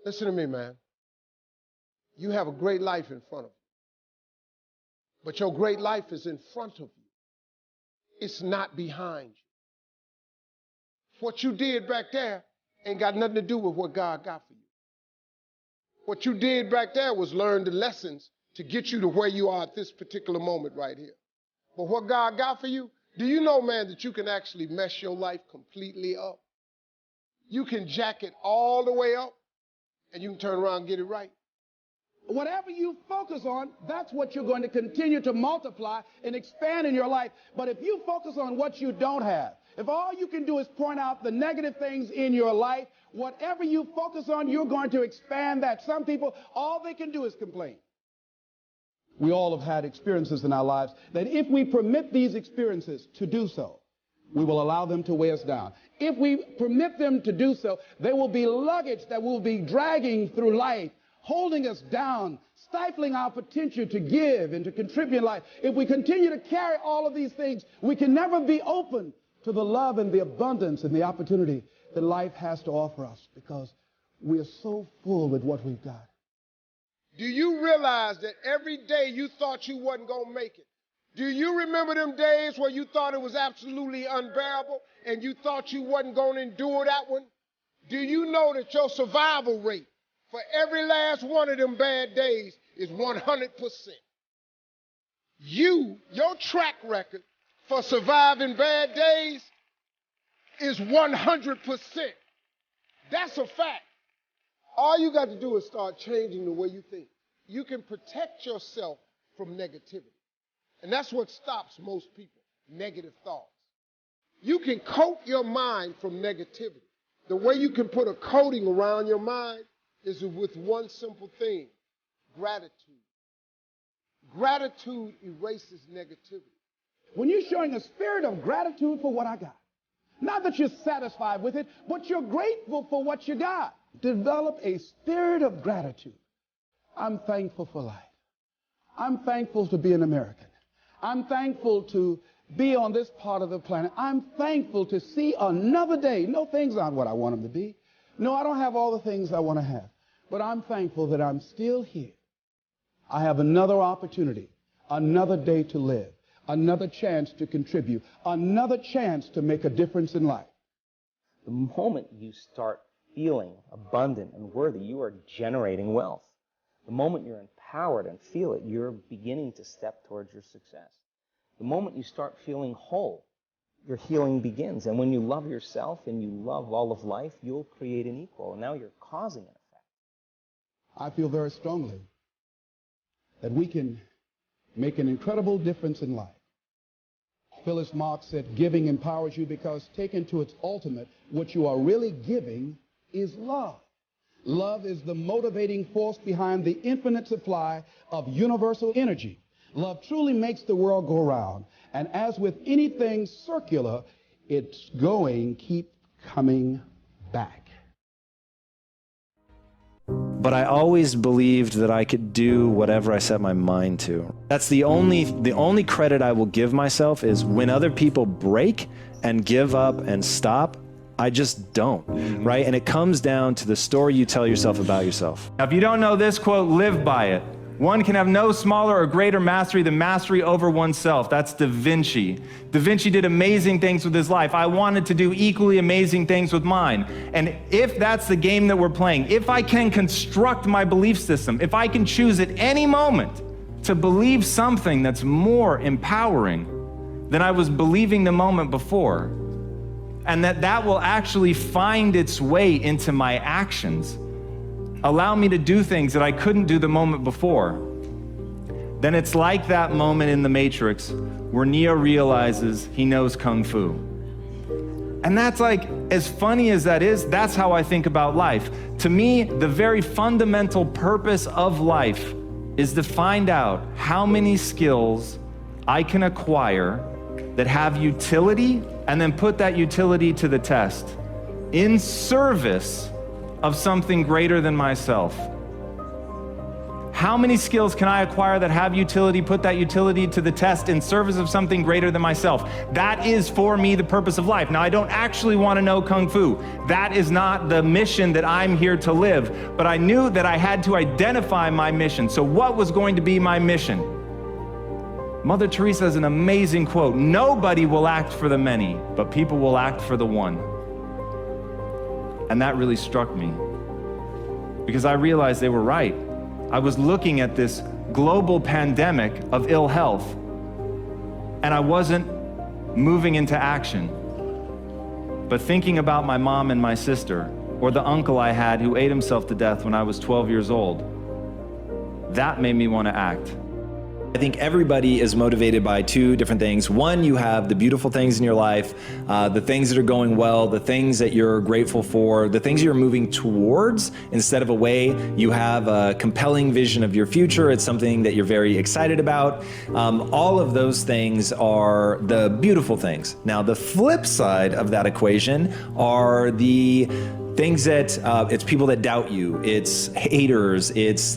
Listen to me, man. You have a great life in front of you. But your great life is in front of you. It's not behind you. What you did back there ain't got nothing to do with what God got for you. What you did back there was learn the lessons to get you to where you are at this particular moment right here. But what God got for you, do you know, man, that you can actually mess your life completely up? You can jack it all the way up, and you can turn around and get it right. Whatever you focus on, that's what you're going to continue to multiply and expand in your life. But if you focus on what you don't have, if all you can do is point out the negative things in your life, whatever you focus on, you're going to expand that. Some people, all they can do is complain. We all have had experiences in our lives that if we permit these experiences to do so, we will allow them to weigh us down. If we permit them to do so, they will be luggage that will be dragging through life, holding us down, stifling our potential to give and to contribute in life. If we continue to carry all of these things, we can never be open to the love and the abundance and the opportunity that life has to offer us because we are so full with what we've got. Do you realize that every day you thought you wasn't going to make it? Do you remember them days where you thought it was absolutely unbearable and you thought you wasn't going to endure that one? Do you know that your survival rate for every last one of them bad days is 100%? Your track record for surviving bad days is 100%. That's a fact. All you got to do is start changing the way you think. You can protect yourself from negativity. And that's what stops most people, negative thoughts. You can coat your mind from negativity. The way you can put a coating around your mind is with one simple thing, gratitude. Gratitude erases negativity. When you're showing a spirit of gratitude for what I got, not that you're satisfied with it, but you're grateful for what you got. Develop a spirit of gratitude. I'm thankful for life. I'm thankful to be an American. I'm thankful to be on this part of the planet. I'm thankful to see another day. No, things aren't what I want them to be. No, I don't have all the things I want to have. But I'm thankful that I'm still here. I have another opportunity, another day to live, another chance to contribute, another chance to make a difference in life. The moment you start feeling abundant and worthy, you are generating wealth. The moment you're empowered and feel it, you're beginning to step towards your success. The moment you start feeling whole, your healing begins. And when you love yourself and you love all of life, you'll create an equal. And now you're causing an effect. I feel very strongly that we can make an incredible difference in life. Phyllis Marx said, giving empowers you because taken to its ultimate, what you are really giving is love. Love is the motivating force behind the infinite supply of universal energy. Love truly makes the world go round. And as with anything circular, it's going, keep coming back. But I always believed that I could do whatever I set my mind to. That's the only credit I will give myself is when other people break and give up and stop, I just don't, right? And it comes down to the story you tell yourself about yourself. Now, if you don't know this quote, live by it. One can have no smaller or greater mastery than mastery over oneself. That's Da Vinci. Da Vinci did amazing things with his life. I wanted to do equally amazing things with mine. And if that's the game that we're playing, if I can construct my belief system, if I can choose at any moment to believe something that's more empowering than I was believing the moment before, and that will actually find its way into my actions, allow me to do things that I couldn't do the moment before, then it's like that moment in The Matrix where Neo realizes he knows Kung Fu. And that's like, as funny as that is, that's how I think about life. To me, the very fundamental purpose of life is to find out how many skills I can acquire that have utility and then put that utility to the test in service of something greater than myself. How many skills can I acquire that have utility, put that utility to the test in service of something greater than myself? That is for me the purpose of life. Now, I don't actually want to know Kung Fu. That is not the mission that I'm here to live. But I knew that I had to identify my mission. So what was going to be my mission? Mother Teresa has an amazing quote. Nobody will act for the many, but people will act for the one. And that really struck me, because I realized they were right. I was looking at this global pandemic of ill health, and I wasn't moving into action, but thinking about my mom and my sister, or the uncle I had who ate himself to death when I was 12 years old. That made me want to act. I think everybody is motivated by two different things. One, you have the beautiful things in your life, the things that are going well, the things that you're grateful for, the things you're moving towards instead of away. You have a compelling vision of your future. It's something that you're very excited about. All of those things are the beautiful things. Now, the flip side of that equation are the things that, it's people that doubt you, it's haters, it's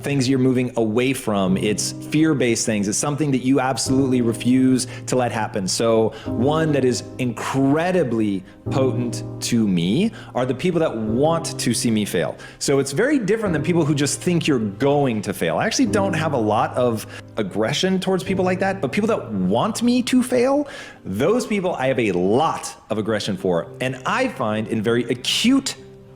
things you're moving away from, it's fear-based things, it's something that you absolutely refuse to let happen. So one that is incredibly potent to me are the people that want to see me fail. So it's very different than people who just think you're going to fail. I actually don't have a lot of aggression towards people like that, but people that want me to fail, those people I have a lot of aggression for. And I find in very acute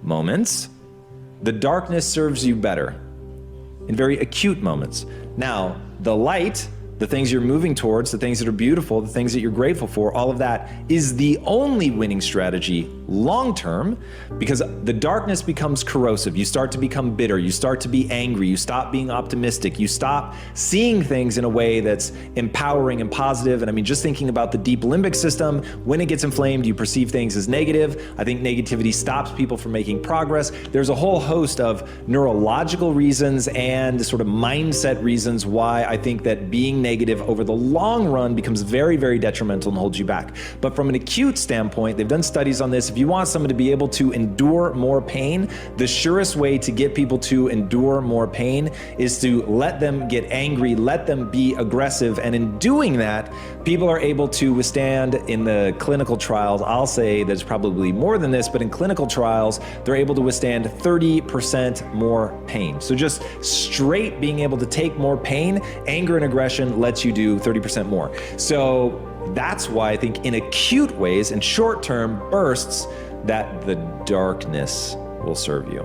moments, the darkness serves you better. In very acute moments. Now, the light, the things you're moving towards, the things that are beautiful, the things that you're grateful for, all of that is the only winning strategy long term, because the darkness becomes corrosive. You start to become bitter. You start to be angry. You stop being optimistic. You stop seeing things in a way that's empowering and positive. And I mean, just thinking about the deep limbic system, when it gets inflamed, you perceive things as negative. I think negativity stops people from making progress. There's a whole host of neurological reasons and sort of mindset reasons why I think that being negative over the long run becomes very, very detrimental and holds you back. But from an acute standpoint, they've done studies on this. If you want someone to be able to endure more pain, the surest way to get people to endure more pain is to let them get angry, let them be aggressive. And in doing that, people are able to withstand, in the clinical trials, I'll say there's probably more than this, but in clinical trials, they're able to withstand 30% more pain. So just straight being able to take more pain, anger and aggression lets you do 30% more. So that's why I think in acute ways, in short-term bursts, that the darkness will serve you.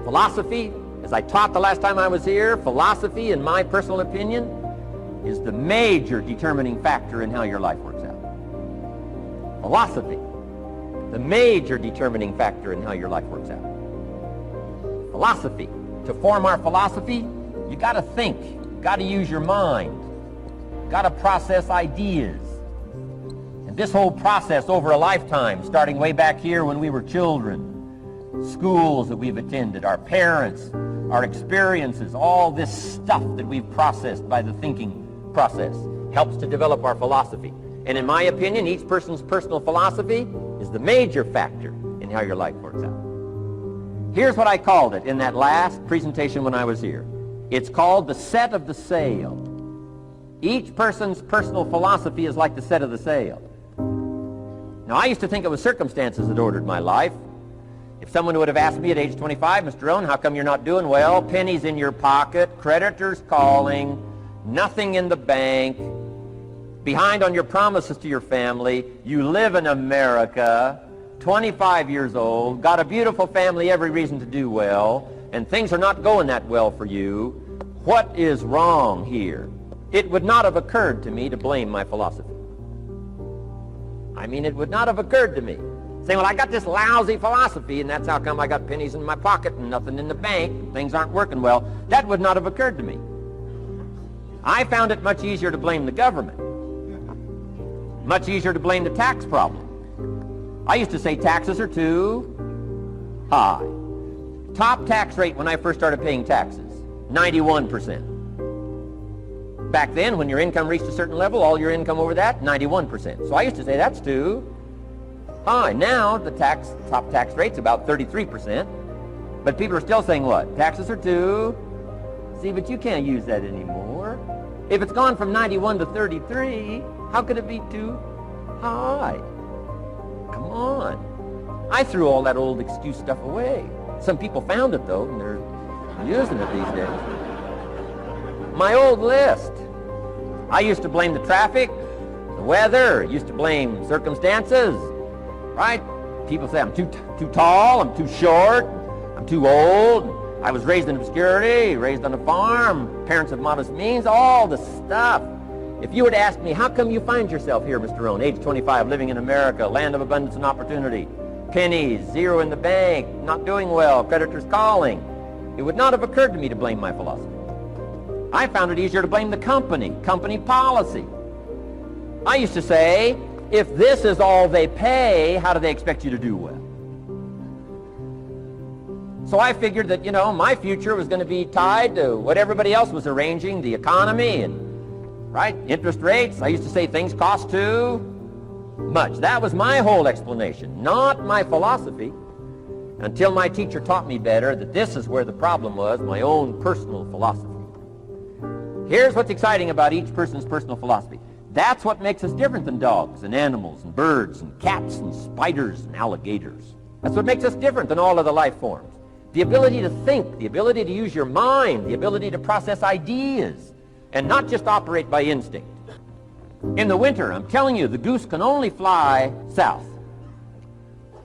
Philosophy, as I taught the last time I was here, philosophy, in my personal opinion, is the major determining factor in how your life works out. Philosophy, the major determining factor in how your life works out. Philosophy. To form our philosophy, you got to think, you got to use your mind, got to process ideas. And this whole process over a lifetime, starting way back here when we were children, schools that we've attended, our parents, our experiences, all this stuff that we've processed by the thinking process helps to develop our philosophy. And in my opinion, each person's personal philosophy is the major factor in how your life works out. Here's what I called it in that last presentation when I was here. It's called the set of the sail. Each person's personal philosophy is like the set of the sail. Now, I used to think it was circumstances that ordered my life. If someone would have asked me at age 25, Mr. Rohn, how come you're not doing well? Pennies in your pocket, creditors calling, nothing in the bank, behind on your promises to your family, you live in America, 25 years old, got a beautiful family, every reason to do well, and things are not going that well for you. What is wrong here? It would not have occurred to me to blame my philosophy. I mean, it would not have occurred to me. Saying, well, I got this lousy philosophy, and that's how come I got pennies in my pocket and nothing in the bank, things aren't working well. That would not have occurred to me. I found it much easier to blame the government. Much easier to blame the tax problem. I used to say taxes are too high. Top tax rate when I first started paying taxes, 91%. Back then, when your income reached a certain level, all your income over that, 91%. So I used to say that's too high. Now, the top tax rate's about 33%. But people are still saying what? Taxes are 2. See, but you can't use that anymore. If it's gone from 91 to 33, how could it be too high? Come on. I threw all that old excuse stuff away. Some people found it, though, and they're using it these days. My old list. I used to blame the traffic, the weather, used to blame circumstances, right? People say I'm too tall, I'm too short, I'm too old. I was raised in obscurity, raised on a farm, parents of modest means, all the stuff. If you were to ask me, how come you find yourself here, Mr. Rohn, age 25, living in America, land of abundance and opportunity, pennies, zero in the bank, not doing well, creditors calling, it would not have occurred to me to blame my philosophy. I found it easier to blame the company policy. I used to say, if this is all they pay, how do they expect you to do well? So I figured that, my future was going to be tied to what everybody else was arranging, the economy and, right, interest rates. I used to say things cost too much. That was my whole explanation, not my philosophy, until my teacher taught me better that this is where the problem was, my own personal philosophy. Here's what's exciting about each person's personal philosophy. That's what makes us different than dogs and animals and birds and cats and spiders and alligators. That's what makes us different than all other life forms. The ability to think, the ability to use your mind, the ability to process ideas, and not just operate by instinct. In the winter, I'm telling you, the goose can only fly south.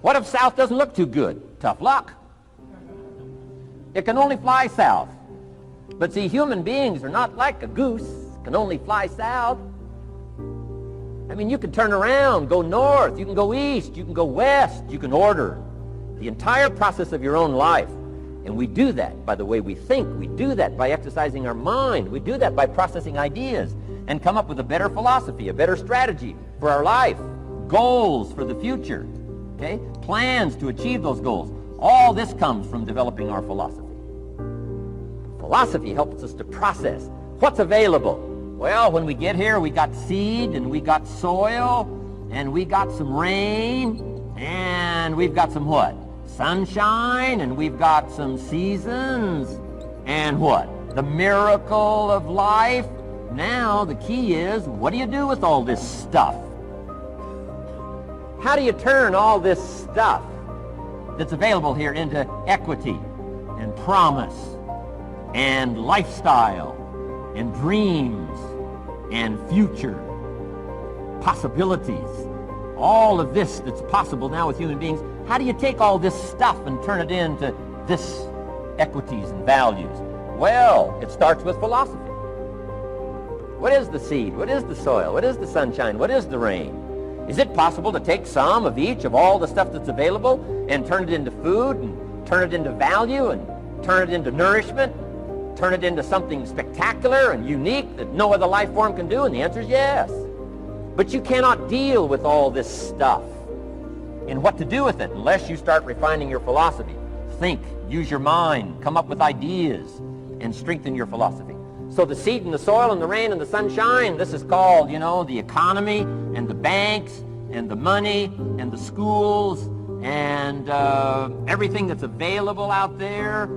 What if south doesn't look too good? Tough luck. It can only fly south. But see, human beings are not like a goose, can only fly south. I mean, you can turn around, go north, you can go east, you can go west, you can order the entire process of your own life. And we do that by the way we think. We do that by exercising our mind. We do that by processing ideas and come up with a better philosophy, a better strategy for our life, goals for the future, okay? Plans to achieve those goals. All this comes from developing our philosophy. Philosophy helps us to process what's available. Well, when we get here, we got seed, and we got soil, and we got some rain, and we've got some what? Sunshine, and we've got some seasons, and what? The miracle of life. Now, the key is, what do you do with all this stuff? How do you turn all this stuff that's available here into equity and promise and lifestyle and dreams and future possibilities? All of this that's possible now with human beings, how do you take all this stuff and turn it into this equities and values? Well, it starts with philosophy. What is the seed? What is the soil? What is the sunshine? What is the rain? Is it possible to take some of each of all the stuff that's available and turn it into food and turn it into value and turn it into nourishment, turn it into something spectacular and unique that no other life form can do? And the answer is yes. But you cannot deal with all this stuff and what to do with it unless you start refining your philosophy. Think, use your mind, come up with ideas, and strengthen your philosophy. So the seed and the soil and the rain and the sunshine, this is called, the economy and the banks and the money and the schools and everything that's available out there,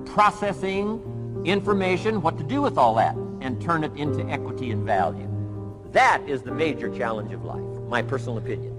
processing information, what to do with all that, and turn it into equity and value. That is the major challenge of life, my personal opinion.